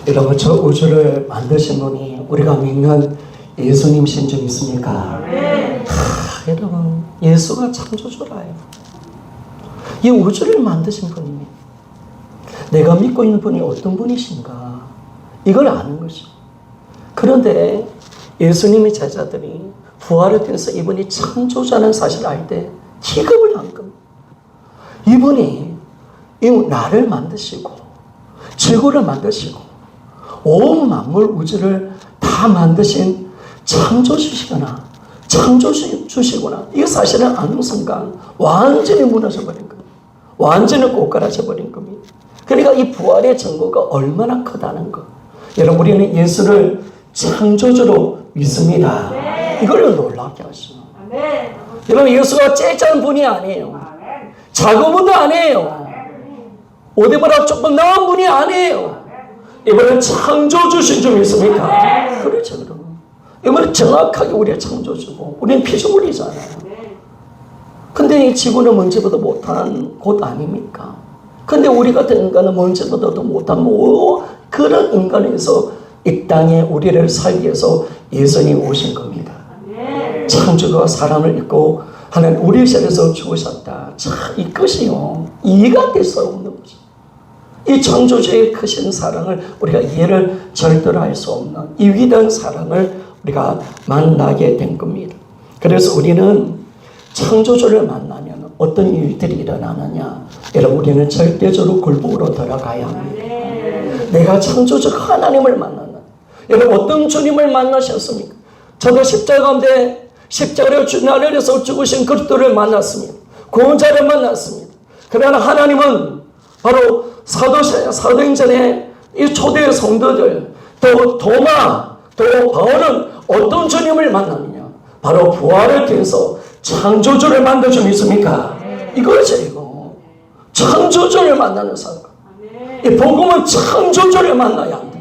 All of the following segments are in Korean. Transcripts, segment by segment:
여러분, 저 우주를 만드신 분이 우리가 믿는 예수님이신 줄 믿습니까? 여러분, 예수가 창조주라요. 이 우주를 만드신 분입니다. 내가 믿고 있는 분이 어떤 분이신가, 이걸 아는 거죠. 그런데 예수님의 제자들이 부활을 통해서 이분이 창조자라는 사실을 알 때 기겁을 한 겁니다. 이분이 나를 만드시고 지구를 만드시고 온 만물 우주를 다 만드신 창조주시구나, 창조주시구나, 이 사실을 아는 순간 완전히 무너져버린 겁니다. 완전히 꼬꾸라져버린 겁니다. 그러니까 이 부활의 증거가 얼마나 크다는 것. 여러분, 우리는 예수를 창조주로 믿습니다. 이걸 놀랍게 하시죠. 여러분, 예수가 째짠 분이 아니에요. 작은 분도 아니에요. 어디보다 조금 나은 분이 아니에요. 이번엔 창조주신 줄 믿습니까? 그렇죠, 여러분. 이번엔 정확하게 우리의 창조주고, 우리는 피조물이잖아요. 근데 이 지구는 먼지보다 못한 곳 아닙니까? 근데 우리 같은 인간은 먼지보다도 못한 그런 인간에서 이 땅에 우리를 살기 위해서 예수님이 오신 겁니다. 창조가 사람을 입고 하나님 우리 자리에서 죽으셨다. 자, 이것이요, 이해가 될 수 없는 거죠. 이 창조주의 크신 사랑을 우리가 이해를 절대로 할 수 없는 이 위대한 사랑을 우리가 만나게 된 겁니다. 그래서 우리는 창조주를 만나면 어떤 일들이 일어나느냐, 여러분, 우리는 절대적으로 굴복으로 들어가야 합니다. 내가 창조주 하나님을 만나는, 여러분, 어떤 주님을 만나셨습니까? 저도 십자가 가운데 십자가를 나를 위해서 죽으신 그리스도를 만났습니다. 구원자를 만났습니다. 그러나 하나님은 바로 사도행전의 이 초대 성도들, 또 도마, 또 바울은 어떤 주님을 만나느냐, 바로 부활을 통해서 창조주를 만들어 믿습니까? 이거죠, 이거. 창조주를 만나는 사람. 이 복음은 창조주를 만나야 한다.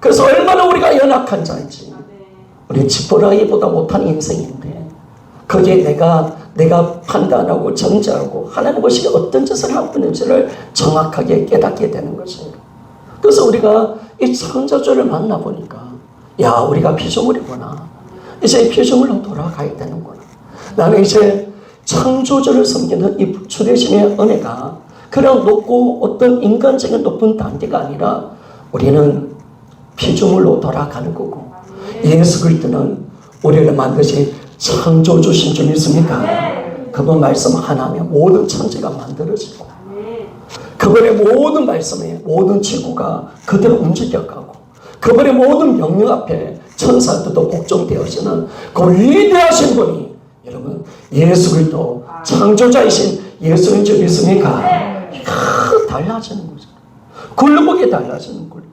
그래서 얼마나 우리가 연약한 자인지, 우리 지푸라기보다 못한 인생인데 거기에 내가 판단하고 정죄하고 하나님 것이 어떤 짓을 하고 있는지를 정확하게 깨닫게 되는 것이에요. 그래서 우리가 이 창조주를 만나보니까, 야, 우리가 피조물이구나, 이제 피조물로 돌아가야 되는구나. 나는 이제 창조주를 섬기는 이 주되심의 은혜가 그냥 높고 어떤 인간적인 높은 단계가 아니라 우리는 피조물로 돌아가는 거고, 예수 그리스도는 우리를 만드신 창조주신 줄 믿습니까? 그분 말씀 하나면 모든 천지가 만들어지고, 그분의 모든 말씀에 모든 지구가 그대로 움직여가고, 그분의 모든 명령 앞에 천사들도 복종되어지는 그 위대하신 분이, 여러분, 예수 그리스도 창조자이신 예수인 줄 믿습니까? 달라지는 거죠. 굴복이 달라지는 거예요.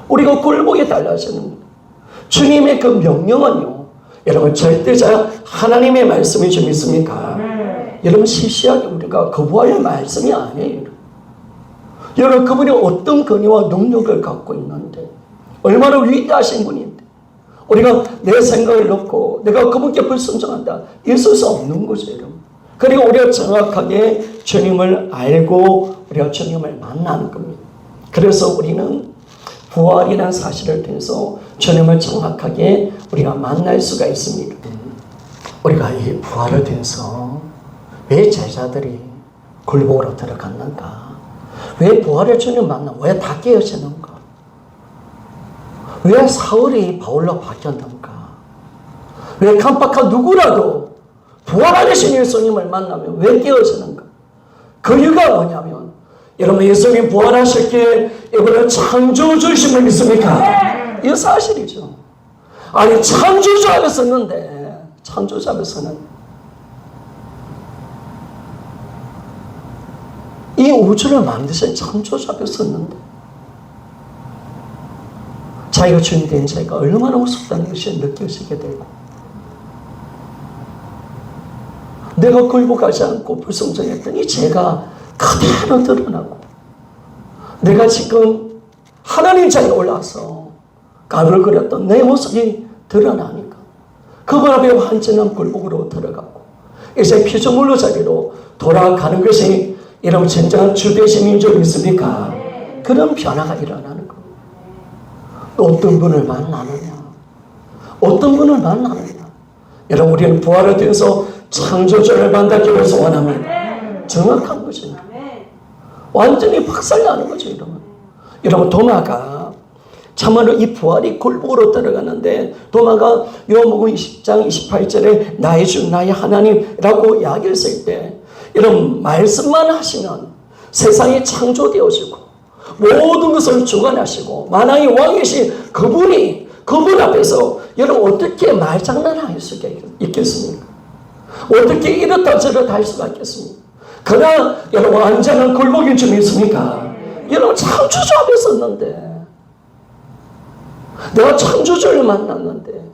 우리가 굴복이 달라지는 거예요. 주님의 그 명령은요, 여러분, 절대자 하나님의 말씀인 줄 믿습니까? 여러분, 시시하게 우리가 거부할 말씀이 아니에요. 여러분, 그분이 어떤 권위와 능력을 갖고 있는데, 얼마나 위대하신 분인데, 우리가 내 생각을 놓고 내가 그분께 불순종한다, 있을 수 없는 거죠, 여러분. 그리고 우리가 정확하게 주님을 알고 우리가 주님을 만나는 겁니다. 그래서 우리는 부활이라는 사실을 통해서 주님을 정확하게 우리가 만날 수가 있습니다. 우리가 이 부활을 통해서 왜 제자들이 굴복으로 들어갔는가? 왜 부활의 주님 만나? 왜 다 깨어지는가? 왜 사울이 바울로 바뀌었는가? 왜 깜빡한 누구라도 부활하신 예수님을 만나면 왜 깨어지는가? 그 이유가 뭐냐면, 여러분, 예수님 부활하실 때 이분은 창조주심을 믿습니까? 이 사실이죠. 아니, 창조주 앞에 섰는데, 창조주 앞에 서는 이 우주를 만드신 창조주 앞에 섰는데 자기가 주인 된 자기가 얼마나 우습다는 것이 느껴지게 되고, 내가 굴복하지 않고 불순종했더니 죄가 그대로 드러나고, 내가 지금 하나님 자리에 올라와서 가루를 그렸던 내 모습이 드러나니까 그분 앞에 완전한 굴복으로 들어가고, 이제 피조물로 자리로 돌아가는 것이 여러분 진정한 주되심인 줄 믿습니까? 그런 변화가 일어나는 겁니다. 어떤 분을 만나느냐? 어떤 분을 만나느냐? 여러분, 우리는 부활에 대해서 창조주를 만나기를 소원합니다. 정확한 것입니다. 완전히 박살나는 거죠, 여러분. 여러분, 도마가 참으로 이 부활이 골목으로 들어가는데, 도마가 요한복음 20장 28절에 나의 주 나의 하나님이라고 이야기했을 때, 여러분, 말씀만 하시면 세상이 창조되어지고 모든 것을 주관하시고 만왕의 왕이신 그분 앞에서 여러분 어떻게 말장난할 수가 있겠습니까? 어떻게 이렇다 저렇다 할 수가 있겠습니까? 그러나 여러분, 완전한 골목이 좀 있습니까? 여러분, 창조주 앞에 섰는데, 내가 창조주를 만났는데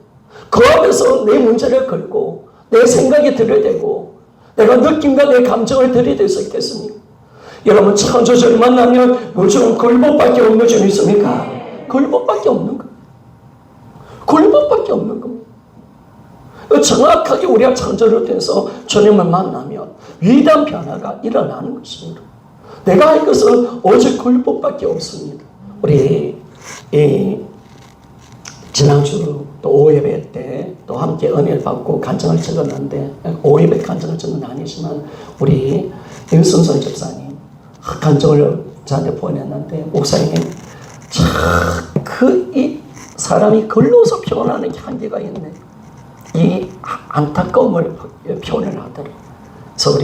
그 앞에서 내 문제를 걸고 내 생각이 들이대고 내가 느낌과 내 감정을 들이댈 수 있겠습니까? 여러분, 창조주를 만나면 요즘 골목밖에 없는 줄 있습니까? 골목밖에 없는 거예요. 골목밖에 없는 겁니다. 정확하게 우리가 창조를 통해서 주님을 만나면 위대한 변화가 일어나는 것입니다. 내가 할 것은 오직 골목밖에 없습니다. 우리 지난주 또 오예배 때 또 함께 은혜를 받고 간증을 적었는데, 오예배 간증을 적은 건 아니지만 우리 임순선 집사님 간증을 저한테 보냈는데, 목사님 이 사람이 글로서 표현하는 게 한계가 있네. 이 안타까움을 표현을 하더라고요. 그래서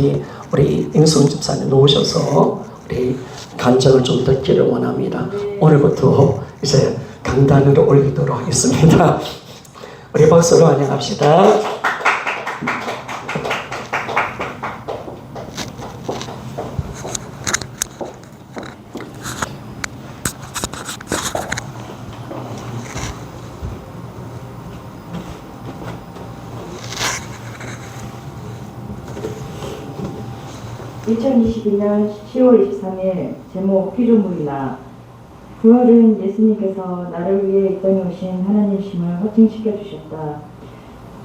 우리 임순선 집사님 놓으셔서 우리 간증을 좀 듣기를 원합니다. 오늘부터 이제 강단으로 올리도록 하겠습니다. 우리 박수로 환영합시다. 2022년 10월 23일 제목 피조물이나 부활은 예수님께서 나를 위해 이 땅에 오신 하나님이심을 확증시켜 주셨다.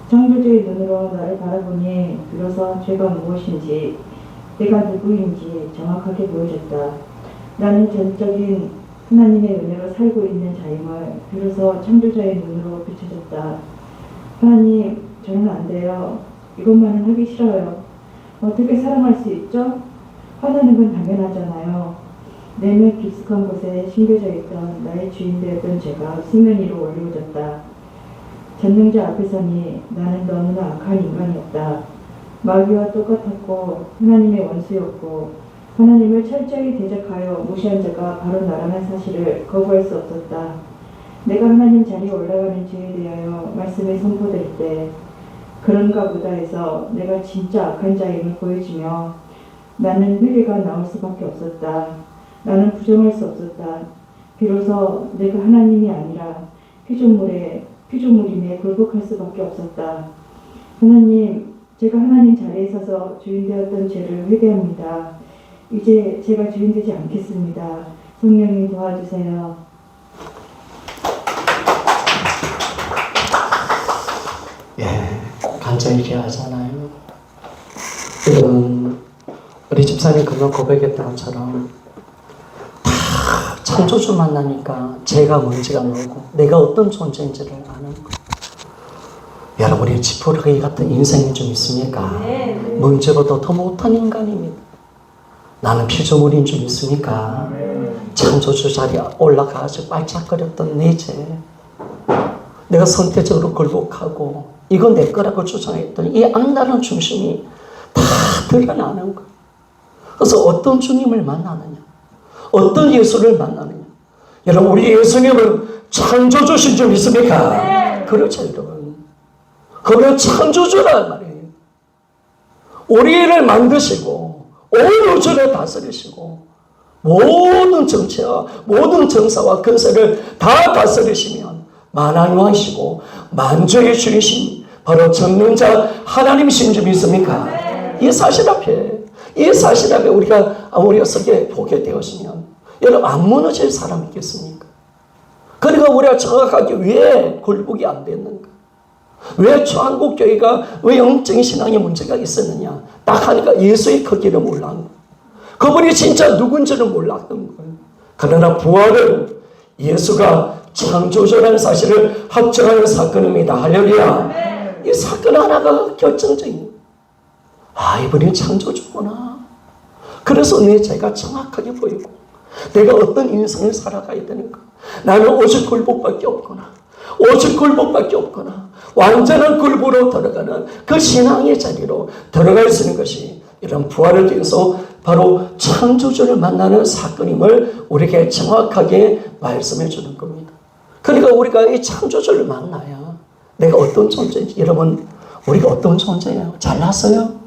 창조주의 눈으로 나를 바라보니 비로소 죄가 무엇인지 내가 누구인지 정확하게 보여줬다. 나는 전적인 하나님의 은혜로 살고 있는 자임을 비로소 창조자의 눈으로 비춰졌다. 하나님, 저는 안 돼요. 이것만은 하기 싫어요. 어떻게 사랑할 수 있죠? 화나는 건 당연하잖아요. 내면 깊숙한 곳에 심겨져 있던 나의 주인 되었던 죄가 수면 위로 올려졌다. 전능자 앞에 서니 나는 너무나 악한 인간이었다. 마귀와 똑같았고 하나님의 원수였고 하나님을 철저히 대적하여 무시한 자가 바로 나라는 사실을 거부할 수 없었다. 내가 하나님 자리에 올라가는 죄에 대하여 말씀을 선포될 때 그런가 보다 해서 내가 진짜 악한 자임을 보여주며 나는 회개가 나올 수밖에 없었다. 나는 부정할 수 없었다. 비로소 내가 하나님이 아니라 피조물임에 굴복할 수밖에 없었다. 하나님, 제가 하나님 자리에 서서 주인 되었던 죄를 회개합니다. 이제 제가 주인 되지 않겠습니다. 성령님 도와주세요. 간절히 기하잖아요. 우리 집사님 그거 고백했던 것처럼 다 창조주 만나니까 죄가 뭔지가 모르고 내가 어떤 존재인지를 아는 거예요. 여러분, 우리 지푸라기 같은 인생이 좀 있습니까? 문제보다 더 못한 인간입니다. 나는 피조물인 줄 믿습니까? 창조주 자리에 올라가서 빨짝거렸던 내 죄, 내가 선택적으로 굴복하고 이건 내 거라고 주장했더니 이 악랄한 중심이 다 드러나는 거예요. 그래서 어떤 주님을 만나느냐, 어떤 예수를 만나느냐. 여러분, 우리 예수님은 창조주신 줄 믿습니까? 그렇죠, 여러분. 그분은 창조주란 말이에요. 우리를 만드시고 온 우주를 다스리시고 모든 정체와 모든 정사와 근세를 다 다스리시면 만왕의 왕이시고 만주의 주이신 바로 전능자 하나님이신 줄 믿습니까? 이 사실 앞에 우리가 어떻게 보게 되었으면 여러분, 안 무너질 사람이 있겠습니까? 그러니까 우리가 정확하게 왜 굴복이 안 됐는가? 왜 한국교회가 왜 영적인 신앙에 문제가 있었느냐? 딱 하니까 예수의 크기를 몰랐는 거예요. 그분이 진짜 누군지를 몰랐던 거예요. 그러나 부활은 예수가 창조주라는 사실을 확정하는 사건입니다. 할렐루야. 이 사건 하나가 결정적인, 이분이 창조주구나. 그래서 제가 정확하게 보이고 내가 어떤 인생을 살아가야 되는가. 나는 오직 굴복밖에 없구나. 오직 굴복밖에 없구나. 완전한 굴복으로 들어가는 그 신앙의 자리로 들어갈 수 있는 것이 이런 부활을 통해서 바로 창조주를 만나는 사건임을 우리에게 정확하게 말씀해 주는 겁니다. 그러니까 우리가 이 창조주를 만나야 내가 어떤 존재인지, 여러분 우리가 어떤 존재예요? 잘났어요?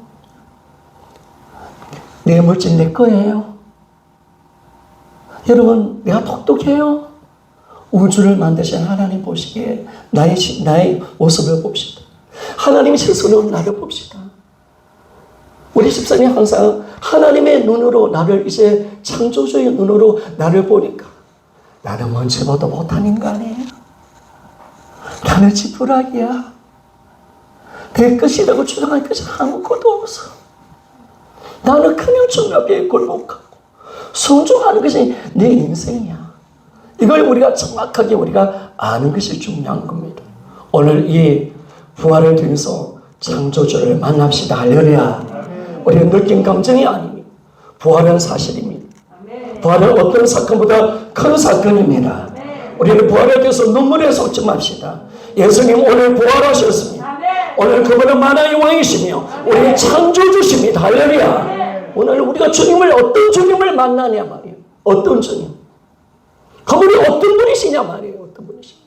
내 물질 내 거예요? 여러분 내가 똑똑해요? 우주를 만드신 하나님 보시기에 나의 모습을 봅시다. 하나님의 시선으로 나를 봅시다. 우리 집사님 항상 하나님의 눈으로 나를, 이제 창조주의 눈으로 나를 보니까 나는 먼지보다 못한 인간이에요. 나는 지푸라기야. 내 것이라고 주장할 것이 아무것도 없어. 나는 그냥 중요하게 굴복하고 순종하는 것이 내 인생이야. 이걸 우리가 정확하게 우리가 아는 것이 중요한 겁니다. 오늘 이 부활을 통해서 창조주를 만납시다. 할렐루야. 우리는 느낀 감정이 아닙니다. 부활은 사실입니다. 부활은 어떤 사건보다 큰 사건입니다. 우리는 부활에 대해서 눈물에 쏟지 맙시다. 예수님 오늘 부활하셨습니다. 오늘 그분은 만왕의 왕이시며 우리의 창조주십니다. 할렐루야. 오늘 우리가 주님을, 어떤 주님을 만나냐 말이에요. 어떤 주님. 그분이 어떤 분이시냐 말이에요. 어떤 분이시냐.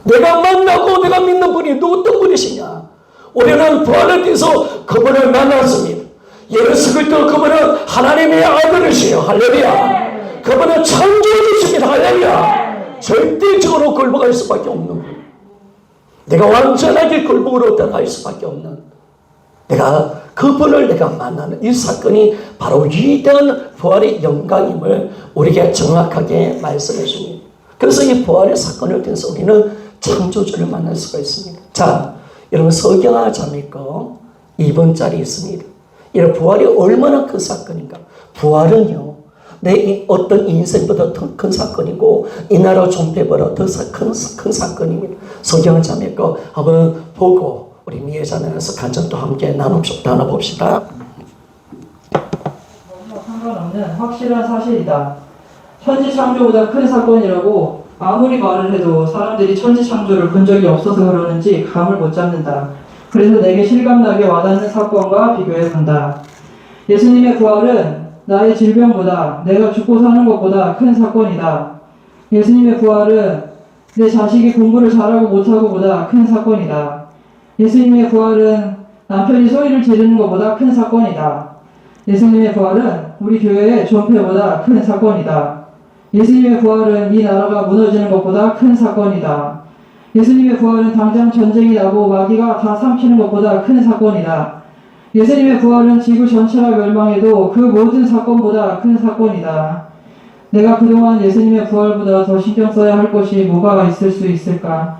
내가 만나고 내가 믿는 분이 어떤 분이시냐. 우리는 부활을 통해서 그분을 만났습니다. 예수 그리스도 그분은 하나님의 아들이시요. 할렐루야. 그분은 창조주십니다. 할렐루야. 절대적으로 굴복할 수밖에 없는 분. 내가 완전하게 굴복으로 들어갈 수밖에 없는, 내가 그분을 내가 만나는 이 사건이 바로 위대한 부활의 영광임을 우리에게 정확하게 말씀해 줍니다. 그래서 이 부활의 사건을 통해서 우리는 창조주를 만날 수가 있습니다. 자, 여러분 서경화 자매 거 2번짜리 있습니다. 이런 부활이 얼마나 큰 사건인가. 부활은요, 내 어떤 인생보다 더 큰 사건이고 이 나라 존폐보다 더 큰 사건입니다. 서경화 자매 거 한번 보고 우리 미애자매에서 간증도 함께 나눠봅시다. 상관없는 확실한 사실이다. 천지창조보다 큰 사건이라고 아무리 말을 해도 사람들이 천지창조를 본 적이 없어서 그러는지 감을 못 잡는다. 그래서 내게 실감나게 와닿는 사건과 비교해 본다. 예수님의 부활은 나의 질병보다, 내가 죽고 사는 것보다 큰 사건이다. 예수님의 부활은 내 자식이 공부를 잘하고 못하고 보다 큰 사건이다. 예수님의 부활은 남편이 소리를 지르는 것보다 큰 사건이다. 예수님의 부활은 우리 교회의 존폐보다 큰 사건이다. 예수님의 부활은 이 나라가 무너지는 것보다 큰 사건이다. 예수님의 부활은 당장 전쟁이 나고 마귀가 다 삼키는 것보다 큰 사건이다. 예수님의 부활은 지구 전체가 멸망해도 그 모든 사건보다 큰 사건이다. 내가 그동안 예수님의 부활보다 더 신경 써야 할 것이 뭐가 있을 수 있을까?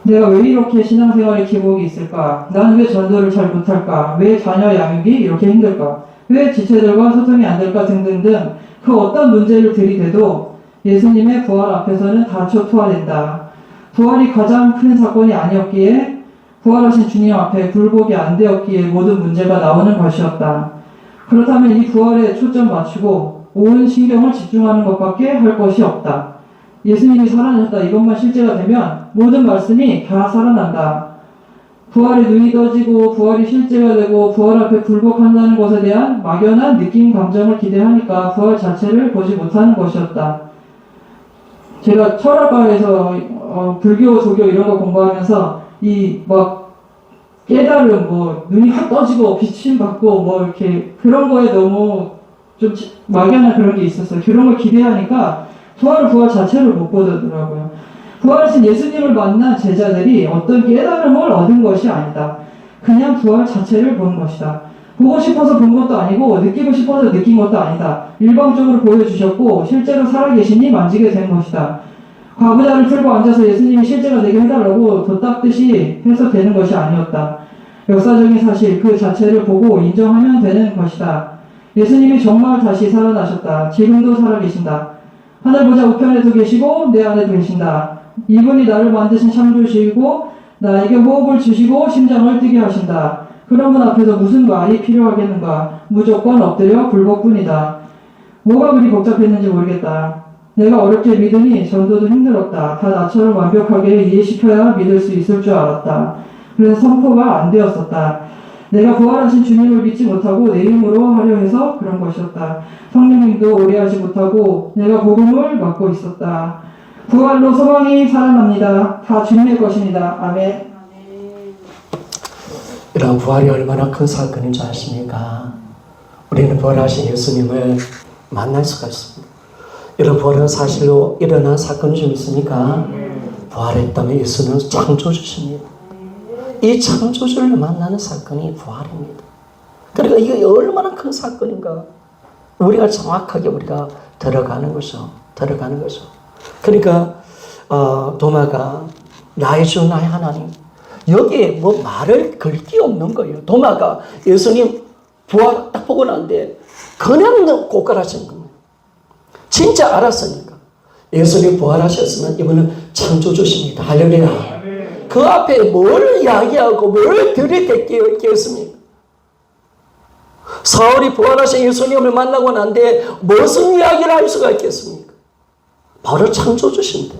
내가 왜 이렇게 신앙생활에 기복이 있을까? 나는 왜 전도를 잘 못할까? 왜 자녀 양육이 이렇게 힘들까? 왜 지체들과 소통이 안 될까? 등등등 그 어떤 문제를 들이대도 예수님의 부활 앞에서는 다 초토화된다. 부활이 가장 큰 사건이 아니었기에, 부활하신 주님 앞에 굴복이 안 되었기에 모든 문제가 나오는 것이었다. 그렇다면 이 부활에 초점 맞추고 온 신경을 집중하는 것밖에 할 것이 없다. 예수님이 살아나셨다, 이것만 실제가 되면 모든 말씀이 다 살아난다. 부활에 눈이 떠지고 부활이 실제가 되고 부활 앞에 굴복한다는 것에 대한 막연한 느낌, 감정을 기대하니까 부활 자체를 보지 못하는 것이었다. 제가 철학과에서 불교, 조교 이런 거 공부하면서 이 막 깨달음, 눈이 확 떠지고 빛이 받고 이렇게 그런 거에 너무 좀 막연한 그런 게 있었어요. 그런 걸 기대하니까 부활 자체를 못 보더라고요. 부활하신 예수님을 만난 제자들이 어떤 깨달음을 얻은 것이 아니다. 그냥 부활 자체를 본 것이다. 보고 싶어서 본 것도 아니고 느끼고 싶어서 느낀 것도 아니다. 일방적으로 보여주셨고 실제로 살아계시니 만지게 된 것이다. 과부자를 풀고 앉아서 예수님이 실제가 되게 해달라고 덧닦듯이 해서 되는 것이 아니었다. 역사적인 사실 그 자체를 보고 인정하면 되는 것이다. 예수님이 정말 다시 살아나셨다. 지금도 살아계신다. 하늘 보좌 우편에도 계시고 내 안에도 계신다. 이분이 나를 만드신 창조주이고 나에게 호흡을 주시고 심장을 뛰게 하신다. 그런 분 앞에서 무슨 말이 필요하겠는가. 무조건 엎드려 굴복뿐이다. 뭐가 그리 복잡했는지 모르겠다. 내가 어렵게 믿으니 전도도 힘들었다. 다 나처럼 완벽하게 이해시켜야 믿을 수 있을 줄 알았다. 그래서 선포가 안 되었었다. 내가 부활하신 주님을 믿지 못하고 내 힘으로 하려 해서 그런 것이었다. 성령님도 오래하지 못하고 내가 복음을 맡고 있었다. 부활로 소망이 살아납니다. 다 주님의 것입니다. 아멘. 이런 부활이 얼마나 큰 사건인 줄 아십니까? 우리는 부활하신 예수님을 만날 수가 있습니다. 이런 부활은 사실로 일어난 사건이 좀 있습니까? 부활했다면 예수는 창조주십니다. 이 창조주를 만나는 사건이 부활입니다. 그러니까 이게 얼마나 큰 사건인가. 우리가 정확하게 우리가 들어가는 거죠. 그러니까 도마가 나의 주 나의 하나님, 여기에 뭐 말을 걸 게 없는 거예요. 도마가 예수님 부활 딱 보고 난데 그냥 고깔하신 겁니다. 진짜 알았으니까. 예수님 부활하셨으면 이분은 창조주십니다. 할렐루야. 그 앞에 뭘 이야기하고 뭘 들이댔겠습니까? 사울이 부활하신 예수님을 만나고 난데 무슨 이야기를 할 수가 있겠습니까? 바로 창조주십니다.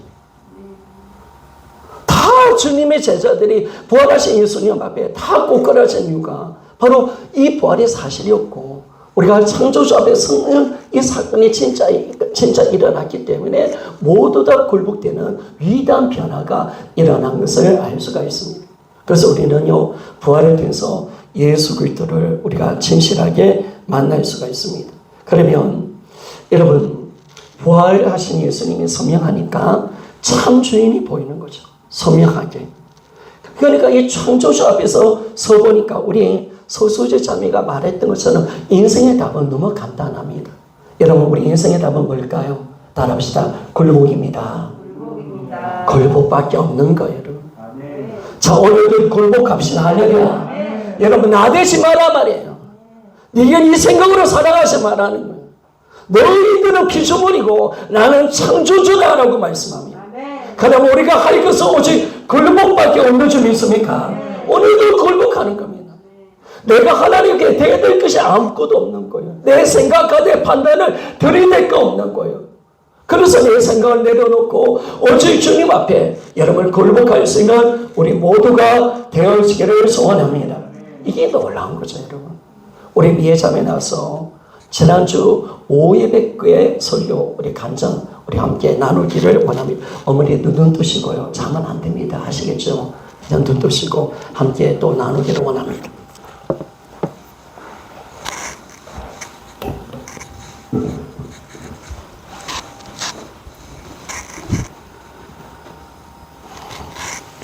다 주님의 제자들이 부활하신 예수님 앞에 다 꼬꾸라진 이유가 바로 이 부활의 사실이었고, 우리가 창조주 앞에 서는 이 사건이 진짜 일어났기 때문에 모두 다 굴복되는 위대한 변화가 일어난 것을 알 수가 있습니다. 그래서 우리는요, 부활을 통해서 예수 그리스도를 우리가 진실하게 만날 수가 있습니다. 그러면 여러분, 부활하신 예수님이 선명하니까 참 주인이 보이는 거죠. 선명하게. 그러니까 이 창조주 앞에서 서보니까 우리 서수재 자매가 말했던 것처럼 인생의 답은 너무 간단합니다. 여러분, 우리 인생의 답은 뭘까요? 따라합시다. 굴복입니다. 굴복밖에 없는 거예요, 여러분. 자, 오늘도 굴복합시다. 할렐루야. 여러분, 나대지 마라 말이에요. 네가 네 생각으로 살아가지 말라는 거예요. 너희들은 피조물이고 나는 창조주다라고 말씀합니다. 그럼 우리가 할 것은 오직 굴복밖에 없는 줄 믿습니까? 오늘도 굴복하는 겁니다. 내가 하나님께 대될 것이 아무것도 없는 거예요. 내 생각과 내 판단을 들이댈 거 없는 거예요. 그래서 내 생각을 내려놓고 오직 주님 앞에 여러분을 굴복할 수 있는 우리 모두가 되어지기를 소원합니다. 이게 놀라운 거죠, 여러분. 우리 미애자매 나서 지난주 오예백교의 설교 우리 간증 우리 함께 나누기를 원합니다. 어머니 눈 뜨시고요. 자면 안 됩니다. 아시겠죠? 그냥 눈 뜨시고 함께 또 나누기를 원합니다.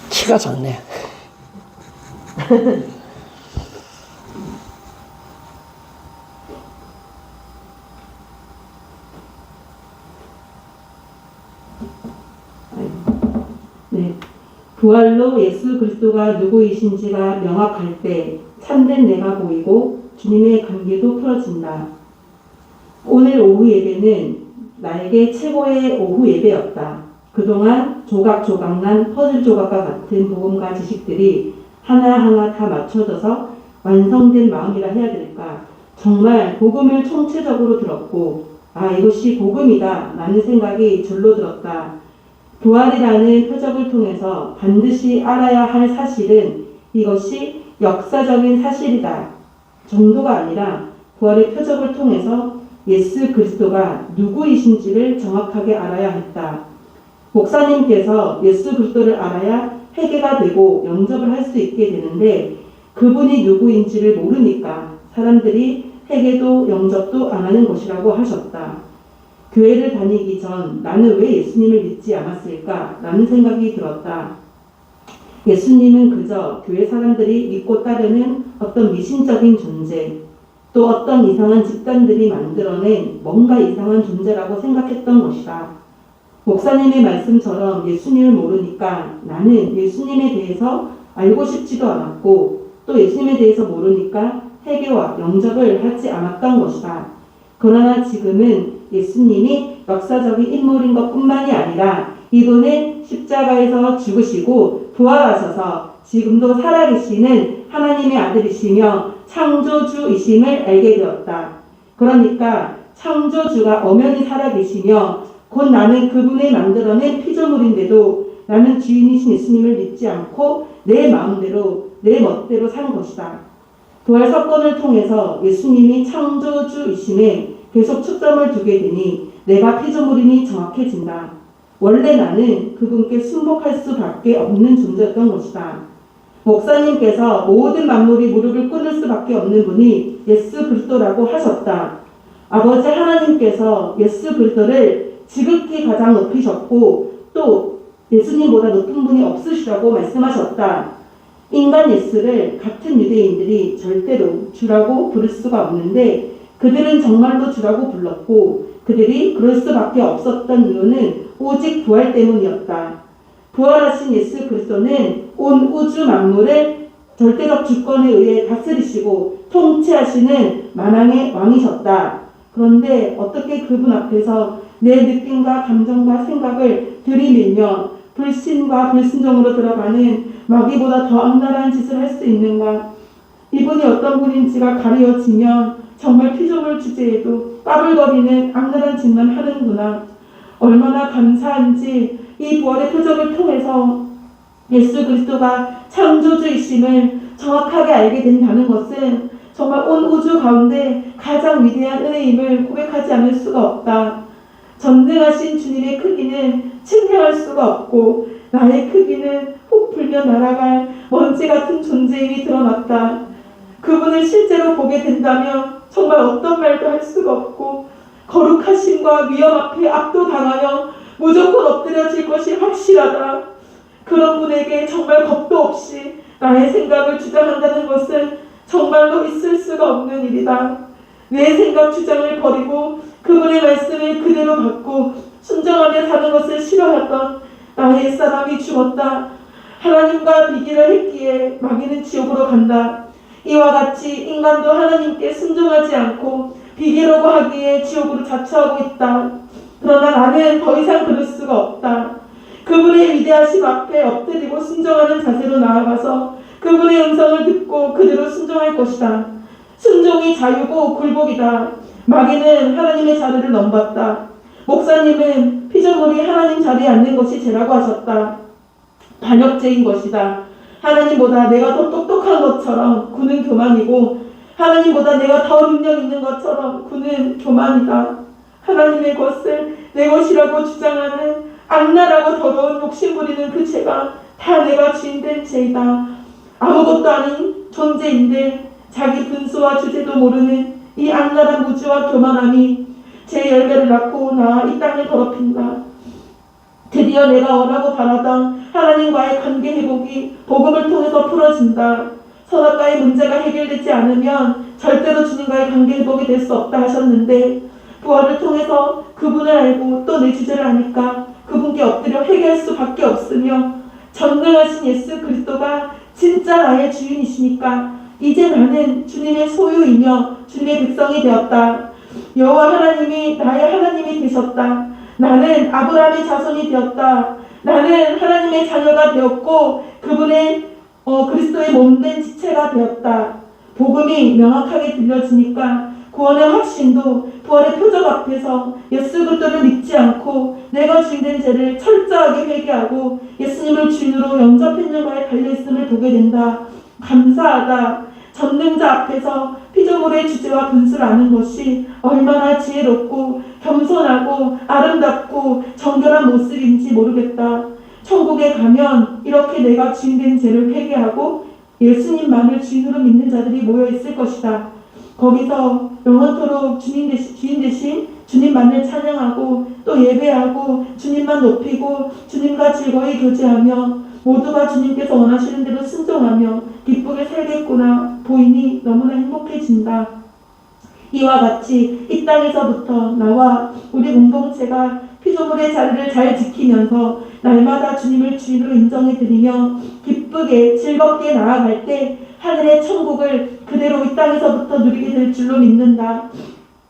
키가 작네. 네. 부활로 예수 그리스도가 누구이신지가 명확할 때 참된 내가 보이고 주님의 관계도 풀어진다. 오늘 오후 예배는 나에게 최고의 오후 예배였다. 그동안 조각조각난 퍼즐 조각과 같은 복음과 지식들이 하나하나 다 맞춰져서 완성된 마음이라 해야 될까. 정말 복음을 총체적으로 들었고, 이것이 복음이다 라는 생각이 줄로 들었다. 부활이라는 표적을 통해서 반드시 알아야 할 사실은 이것이 역사적인 사실이다 정도가 아니라 부활의 표적을 통해서 예수 그리스도가 누구이신지를 정확하게 알아야 했다. 목사님께서 예수 그리스도를 알아야 회개가 되고 영접을 할 수 있게 되는데 그분이 누구인지를 모르니까 사람들이 회개도 영접도 안 하는 것이라고 하셨다. 교회를 다니기 전 나는 왜 예수님을 믿지 않았을까? 라는 생각이 들었다. 예수님은 그저 교회 사람들이 믿고 따르는 어떤 미신적인 존재, 또 어떤 이상한 집단들이 만들어낸 뭔가 이상한 존재라고 생각했던 것이다. 목사님의 말씀처럼 예수님을 모르니까 나는 예수님에 대해서 알고 싶지도 않았고 또 예수님에 대해서 모르니까 회개와 영접을 하지 않았던 것이다. 그러나 지금은 예수님이 역사적인 인물인 것뿐만이 아니라 이분은 십자가에서 죽으시고 부활하셔서 지금도 살아계시는 하나님의 아들이시며 창조주이심을 알게 되었다. 그러니까 창조주가 엄연히 살아계시며 곧 나는 그분의 만들어낸 피조물인데도 나는 주인이신 예수님을 믿지 않고 내 마음대로 내 멋대로 산 것이다. 부활 사건을 통해서 예수님이 창조주이심에 계속 초점을 두게 되니 내가 피조물이니 정확해진다. 원래 나는 그분께 순복할 수밖에 없는 존재였던 것이다. 목사님께서 모든 만물이 무릎을 꿇을 수밖에 없는 분이 예수 그리스도라고 하셨다. 아버지 하나님께서 예수 그리스도를 지극히 가장 높이셨고 또 예수님보다 높은 분이 없으시다고 말씀하셨다. 인간 예수를 같은 유대인들이 절대로 주라고 부를 수가 없는데 그들은 정말로 주라고 불렀고 그들이 그럴 수밖에 없었던 이유는 오직 부활 때문이었다. 부활하신 예수 그리스도는 온 우주 만물을 절대적 주권에 의해 다스리시고 통치하시는 만왕의 왕이셨다. 그런데 어떻게 그분 앞에서 내 느낌과 감정과 생각을 들이밀며 불신과 불순종으로 들어가는 마귀보다 더 악랄한 짓을 할 수 있는가? 이분이 어떤 분인지가 가려지면 정말 피조물 주제에도 까불거리는 악랄한 짓만 하는구나. 얼마나 감사한지 이 부활의 표적을 통해서 예수 그리스도가 창조주이심을 정확하게 알게 된다는 것은 정말 온 우주 가운데 가장 위대한 은혜임을 고백하지 않을 수가 없다. 전능하신 주님의 크기는 측량할 수가 없고 나의 크기는 훅 불며 날아갈 먼지 같은 존재임이 드러났다. 그분을 실제로 보게 된다면 정말 어떤 말도 할 수가 없고 거룩하심과 위험 앞에 압도당하며 무조건 엎드려질 것이 확실하다. 그런 분에게 정말 겁도 없이 나의 생각을 주장한다는 것은 정말로 있을 수가 없는 일이다. 내 생각 주장을 버리고 그분의 말씀을 그대로 받고 순종하며 사는 것을 싫어하던 나의 사람이 죽었다. 하나님과 비교를 했기에 마귀는 지옥으로 간다. 이와 같이 인간도 하나님께 순종하지 않고 비교라고 하기에 지옥으로 자처하고 있다. 그러나 나는 더 이상 그럴 수가 없다. 그분의 위대하심 앞에 엎드리고 순종하는 자세로 나아가서 그분의 음성을 듣고 그대로 순종할 것이다. 순종이 자유고 굴복이다. 마귀는 하나님의 자리를 넘봤다. 목사님은 피조물이 하나님 자리에 앉는 것이 죄라고 하셨다. 반역죄인 것이다. 하나님보다 내가 더 똑똑한 것처럼 그는 교만이고 하나님보다 내가 더 능력 있는 것처럼 그는 교만이다. 하나님의 것을 내 것이라고 주장하는 악랄하고 더러운 욕심 부리는 그 죄가 다 내가 주인된 죄이다. 아무것도 아닌 존재인데 자기 분수와 주제도 모르는 이 악랄한 무지와 교만함이 제 열매를 낳고 나 이 땅을 더럽힌다. 드디어 내가 원하고 바라던 하나님과의 관계 회복이 복음을 통해서 풀어진다. 선악과의 문제가 해결되지 않으면 절대로 주님과의 관계 회복이 될 수 없다 하셨는데 부활을 통해서 그분을 알고 또 내 주제를 아니까 그분께 엎드려 회개할 수밖에 없으며 전능하신 예수 그리스도가 진짜 나의 주인이시니까 이제 나는 주님의 소유이며 주님의 백성이 되었다. 여호와 하나님이 나의 하나님이 되셨다. 나는 아브라함의 자손이 되었다. 나는 하나님의 자녀가 되었고 그분의 그리스도의 몸된 지체가 되었다. 복음이 명확하게 들려지니까 구원의 확신도 부활의 표적 앞에서 예수 그리스도를 믿지 않고 내가 주인된 죄를 철저하게 회개하고 예수님을 주인으로 영접했는가에 달려있음을 보게 된다. 감사하다. 전능자 앞에서 피조물의 주제와 분수를 아는 것이 얼마나 지혜롭고 겸손하고 아름답고 정결한 모습인지 모르겠다. 천국에 가면 이렇게 내가 주인된 죄를 회개하고 예수님만을 주인으로 믿는 자들이 모여 있을 것이다. 거기서 영원토록 주인 대신 주님만을 찬양하고 또 예배하고 주님만 높이고 주님과 즐거이 교제하며 모두가 주님께서 원하시는 대로 순종하며 기쁘게 살겠구나 보이니 너무나 행복해진다. 이와 같이 이 땅에서부터 나와 우리 공동체가 피조물의 자리를 잘 지키면서 날마다 주님을 주인으로 인정해드리며 기쁘게 즐겁게 나아갈 때 하늘의 천국을 그대로 이 땅에서부터 누리게 될 줄로 믿는다.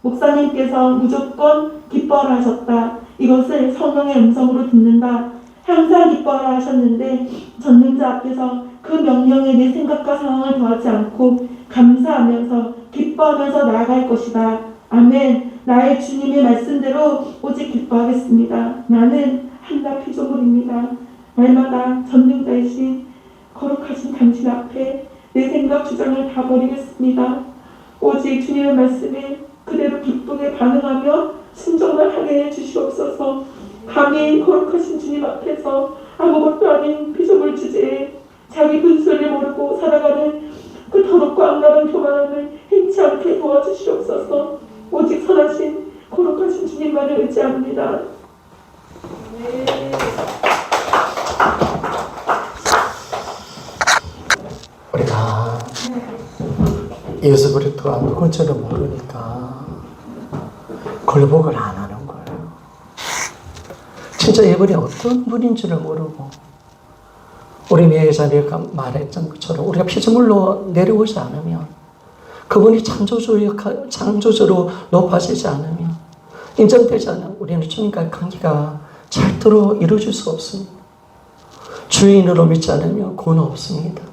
목사님께서 무조건 기뻐하라 하셨다. 이것을 성령의 음성으로 듣는다. 항상 기뻐하라 하셨는데 전능자 앞에서 그 명령에 내 생각과 상황을 더하지 않고 감사하면서 기뻐하면서 나아갈 것이다. 아멘. 나의 주님의 말씀대로 오직 기뻐하겠습니다. 나는 한나 피조물입니다. 날마다 전능자이신 거룩하신 당신 앞에 내 생각 주장을 다 버리겠습니다. 오직 주님의 말씀에 그대로 기쁘게 반응하며 순종을 하게 해주시옵소서. 감히 거룩하신 주님 앞에서 아무것도 아닌 피조물 주제에 자기 분수를 모르고 살아가는 그 더럽고 악랄한 교만함을 행치 않게 도와주시옵소서. 오직 선하신 거룩하신 주님만을 의지합니다. 우리가 예수 그리스도가 누군지를 모르니까 굴복을 안 하는 거예요. 진짜 이분이 어떤 분인지를 모르고 우리 매자리에 말했던 것처럼 우리가 피조물로 내려오지 않으면 그분이 창조주로 높아지지 않으면 인정되지 않으면 우리는 주님과의 관계가 절대로 이루어질 수 없습니다. 주인으로 믿지 않으면 구원 없습니다.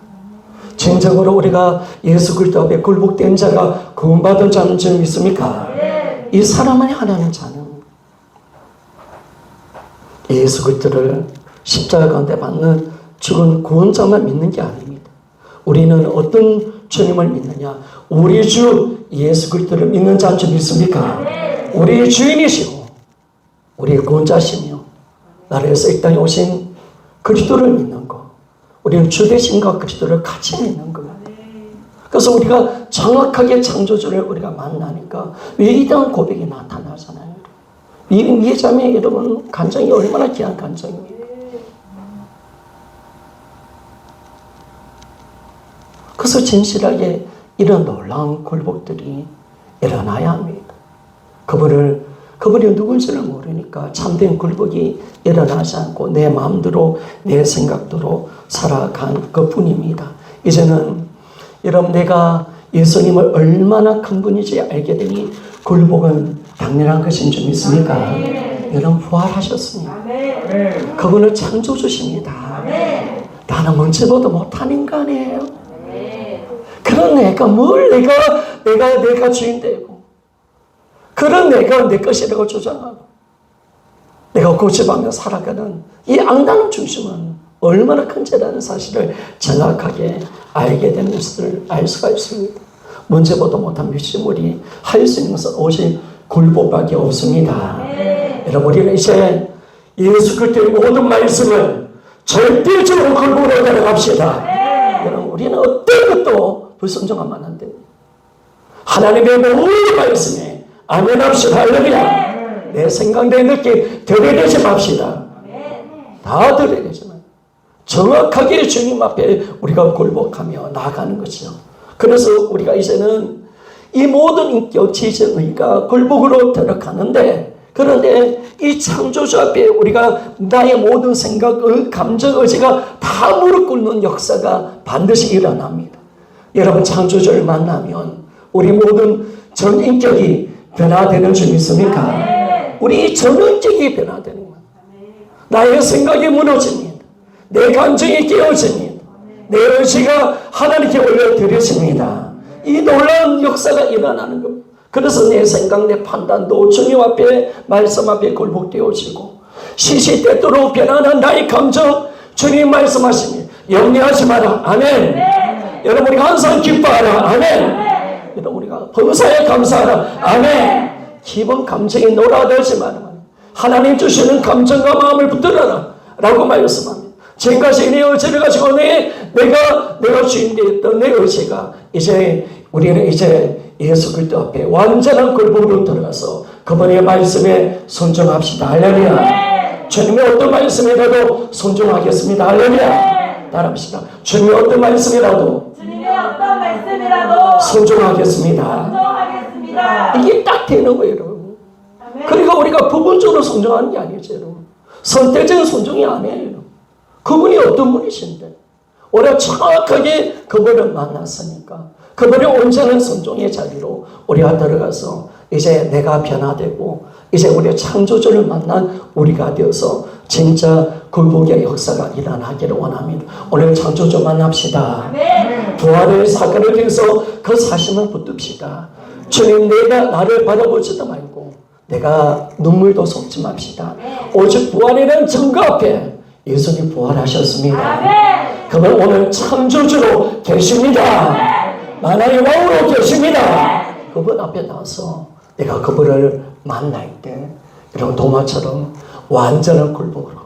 진정으로 우리가 예수 그리스도 앞에 굴복된 자가 구원받은 자는 줄 믿습니까? 이 사람만이 하나는 자는 예수 그리스도를 십자가 가운데 받는 죽은 구원자만 믿는 게 아닙니다. 우리는 어떤 주님을 믿느냐? 우리 주 예수 그리스도를 믿는 자인 줄 믿습니까? 우리의 주인이시고 우리의 구원자시며 나를 위해서 이 땅에 오신 그리스도를 믿는 것, 우리는 주 되신과 그리스도를 같이 믿는 거예요. 그래서 우리가 정확하게 창조주를 우리가 만나니까 위대한 고백이 나타나잖아요. 이 자매 여러분 간증이 얼마나 귀한 간증입니까? 그래서 진실하게 이런 놀라운 굴복들이 일어나야 합니다. 그분이 누군지를 모르니까 참된 굴복이 일어나지 않고 내 마음대로 내 생각대로 살아간 것뿐입니다. 이제는 여러분 내가 예수님을 얼마나 큰 분인지 알게 되니 굴복은 당연한 것인 줄 믿습니까? 여러분 부활하셨습니다. 그분을 창조주십니다. 나는 먼저보다 못한 인간이에요. 그런 내가 내가 주인 되고 그런 내가 내 것이라고 주장하고 내가 고집하며 살아가는 이 악랄한 중심은 얼마나 큰 죄라는 사실을 정확하게 알게 되는 것을 알 수가 있습니다. 먼저보다 못한 미치물이 할 수 있는 것은 오직 굴복밖에 없습니다. 여러분 우리는 이제 예수 그리스도의 모든 말씀을 절대적으로 굴복으로 따라갑시다. 여러분 우리는 어떤 것도 불순종하면 안 됩니다. 하나님의 모든 말씀에 아멘합시다. 할렐루야. 내 생각 내 느낌 들이대지 맙시다. 다 들이대지만 정확하게 주님 앞에 우리가 굴복하며 나아가는 것이죠. 그래서 우리가 이제는 이 모든 인격, 지적, 의가 굴복으로 들어가는데 그런데 이 창조주 앞에 우리가 나의 모든 생각, 감정, 의지가 다 무릎 꿇는 역사가 반드시 일어납니다. 여러분 창조주를 만나면 우리 모든 전 인격이 변화되는 줄 믿습니까? 우리 전 인격이 변화되는 거예요. 나의 생각이 무너집니다. 내 감정이 깨어집니다. 내 의지가 하나님께 올려드려집니다. 이 놀라운 역사가 일어나는 겁니다. 그래서 내 생각, 내 판단도 주님 앞에 말씀 앞에 굴복되어지고 시시때때로 변하는 나의 감정 주님 말씀하십니다. 염려하지 마라. 아멘. 여러분 우리가 항상 기뻐하라. 아멘. 여러분 우리가 범사에 감사하라. 아멘. 기본 감정이 놀아들지 마라. 하나님 주시는 감정과 마음을 붙들어라 라고 말씀합니다. 지금까지 내 의지를 가지고 내가 주인 되었던 내 의지가 이제 우리는 이제 예수 그리스도 앞에 완전한 굴복으로 들어가서 그분의 말씀에 순종합시다. 할렐루야. 주님의 어떤 말씀이라도 순종하겠습니다. 할렐루야. 따라합시다. 주님의 어떤 말씀이라도 순종하겠습니다. 이게 딱 되는 거예요, 여러분. 그러니까 우리가 부분적으로 순종하는 게 아니죠, 여러분. 선택적인 순종이 아니에요. 그분이 어떤 분이신데 우리가 정확하게 그분을 만났으니까 그분의 온전한 순종의 자리로 우리가 들어가서 이제 내가 변화되고 이제 우리 창조주를 만난 우리가 되어서 진짜 굴복의 역사가 일어나기를 원합니다. 오늘 창조주 만납시다. 부활의 사건을 통해서 그 사실을 붙듭시다. 주님, 내가 나를 바라보지도 말고 내가 눈물도 쏟지 맙시다. 오직 부활이라는 증거 앞에 예수님 부활하셨습니다. 그분 오늘 창조주로 계십니다. 만왕의 왕으로 계십니다. 그분 앞에 나와서 내가 그분을 만날 때 이런 도마처럼 완전한 굴복으로,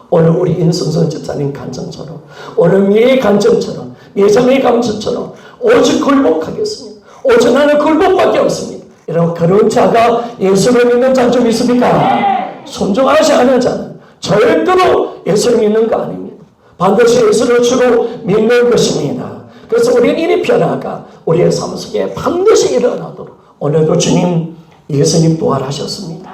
오늘 우리 인순선 집사님 간증처럼, 오늘 미의 간증처럼, 예정의 간증처럼 오직 굴복하겠습니다. 오직 나는 굴복밖에 없습니다. 이런 그런 자가 예수를 믿는 자 좀 있습니까? 순종하지 않은 자는 절대로 예수를 믿는 거 아닙니다. 반드시 예수를 주로 믿는 것입니다. 그래서 우리는 이 변화가 우리의 삶 속에 반드시 일어나도록 오늘도 주님 예수님 부활하셨습니다.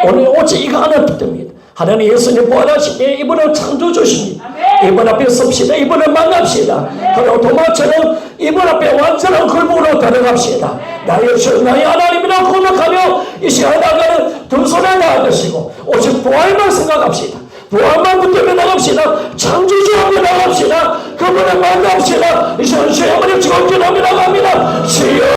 오늘 오직 이거 하나 붙듭니다. 하나님 예수님 부활하시기에 이분은 창조주십니다. 이분 앞에 섭시다. 이분을 만납시다. 그리고 도마처럼 이분 앞에 완전한 굴복으로 들어갑시다. 나의 주 나의 하나님이라고 고백하며 이 시간에 나가는 두 손에 나아가시고 오직 부활만 생각합시다. 부활만 붙들며 나갑시다. 창조주 앞에 나갑시다. 그분을 만납시다. 이 시간 주의 어머니 지금 기도하며 나갑니다. 주여